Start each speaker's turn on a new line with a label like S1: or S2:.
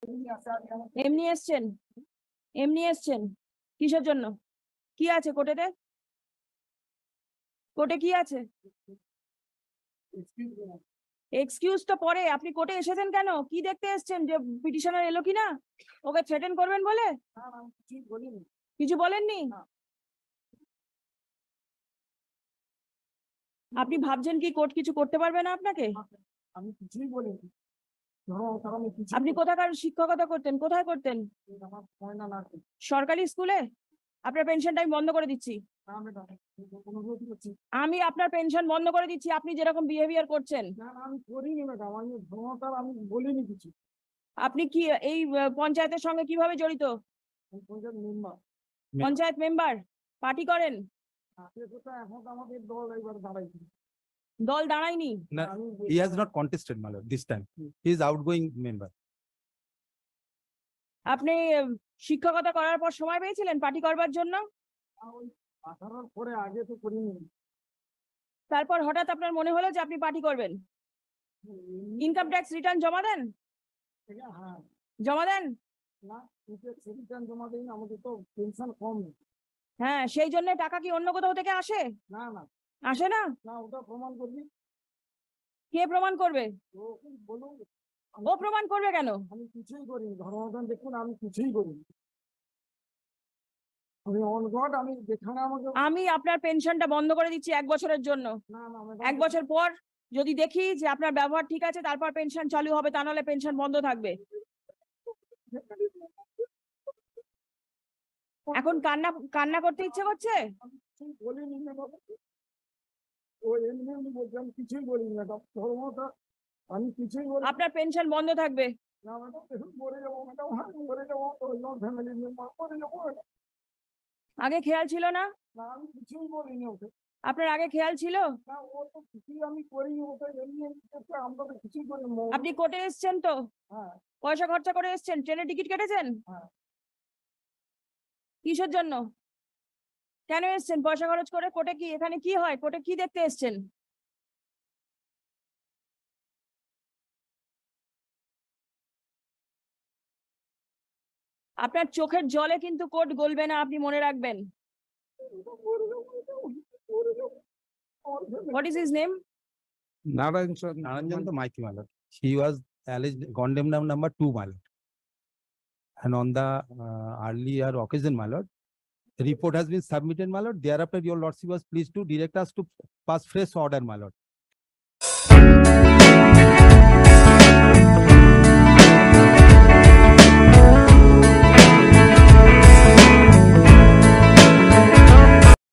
S1: এমনি এসছেন? এমনি এসছেন কিসের জন্য? কি আছে কোর্টেতে? কোর্টে কি আছে? এক্সকিউজ তো পরে, আপনি কোর্টে এসেছেন কেন? কি দেখতে এসছেন? যে পিটিশনার এলো কিনা, ওকে থ্রেটেন করবেন বলে? কিছু বলেননি? আপনি ভাবছেন কি কোর্ট কিছু করতে পারবে না আপনাকে?
S2: আমি কিছুই বলিনি।
S1: আপনি কোথাকার শিক্ষকতা করতেন? কোথায় করতেন?
S2: আমার পয়না লাগবে।
S1: সরকারি স্কুলে? আপনার পেনশনটা আমি বন্ধ করে দিচ্ছি।
S2: না ম্যাডাম, অনুরোধ করছি।
S1: আমি আপনার পেনশন বন্ধ করে দিচ্ছি, আপনি যেরকম বিহেভিয়ার করছেন।
S2: না না, আমি করিনি ম্যাডাম, আমি ধর্মতার আমি বলিনি কিছু।
S1: আপনি কি এই পঞ্চায়েতের সঙ্গে কিভাবে জড়িত?
S2: আমি panchayat member.
S1: Panchayat member? Party করেন?
S2: এখন আমাদের দল এবার দাঁড়াইছে।
S1: দল দাঁড়ায়নি?
S3: No, he has not contested, my lord, this time. He is outgoing member.
S1: আপনি শিক্ষকতা করার পর সময় পেয়েছিলেন পার্টি করবার জন্য?
S2: ওই 18 পরে আগে তো করিনি।
S1: তারপর হঠাৎ আপনার মনে হলো যে আপনি পার্টি করবেন? ইনকাম ট্যাক্স রিটার্ন জমা দেন?
S2: হ্যাঁ।
S1: জমা দেন?
S2: না, রিটার্ন জমা দিন, আমাদের তো পেনশন কম।
S1: হ্যাঁ, সেই জন্য টাকা কি অন্য কোথাও থেকে আসে?
S2: না না
S1: আসে না?
S2: না, ওটা প্রমাণ করবি।
S1: কে প্রমাণ করবে?
S2: বলুন।
S1: ও প্রমাণ করবে কেন?
S2: আমি কিছুই করিনি, ধর্মদান দেখুন, আমি কিছুই করিনি। আমি অন গড, আমি যেখানে আমাকে।
S1: আমি আপনার পেনশনটা বন্ধ করে দিচ্ছি 1 বছরের জন্য।
S2: না না
S1: 1 বছর পর যদি দেখি যে আপনার ব্যবহার ঠিক আছে, তারপর পেনশন চালু হবে, তা নাহলে পেনশন বন্ধ থাকবে। এখন কান্না করতে ইচ্ছে করছে?
S2: আমি কিছুই বলিনি ম্যাডাম। ও এমনি এমনি বলছি, আমি কিছুই বলিনি ম্যাডাম, ধর্মটা আমি কিছুই বলি।
S1: আপনার পেনশন বন্ধ থাকবে।
S2: না ম্যাডাম, দেখুন মরে যাবো ম্যাডাম, মরে যাবো, ফ্যামিলি মেম্বার মরে যাবো ম্যাডাম।
S1: আগে খেয়াল ছিল না?
S2: না, আমি কিছুই বলিনি ওকে।
S1: আপনার আগে খেয়াল ছিল?
S2: না, ও তো কিছুই আমি করিনি, ওটা এমনি এমনি করছে, আমরা তো কিছুই করিনি।
S1: আপনি কোর্টে এসছেন তো?
S2: হ্যাঁ
S1: পয়সা খরচা করে এসছেন, ট্রেনের টিকিট কেটেছেন?
S2: হ্যাঁ।
S1: কিসের জন্য? কেন এসছেন পয়সা খরচ করে? কোর্টে কি, এখানে কি হয়? কোর্টে কি দেখতে এসছেন? আপনার চোখের জলে কিন্তু কোর্ট গলবে না, আপনি মনে রাখবেন। What is his name?
S3: Naranjan Maiki, my lord. He was alleged condemned number 2, my lord. And on the earlier occasion, my lord, the report has been submitted, my lord. Thereafter, your lordship was pleased to direct us to pass fresh order, my lord.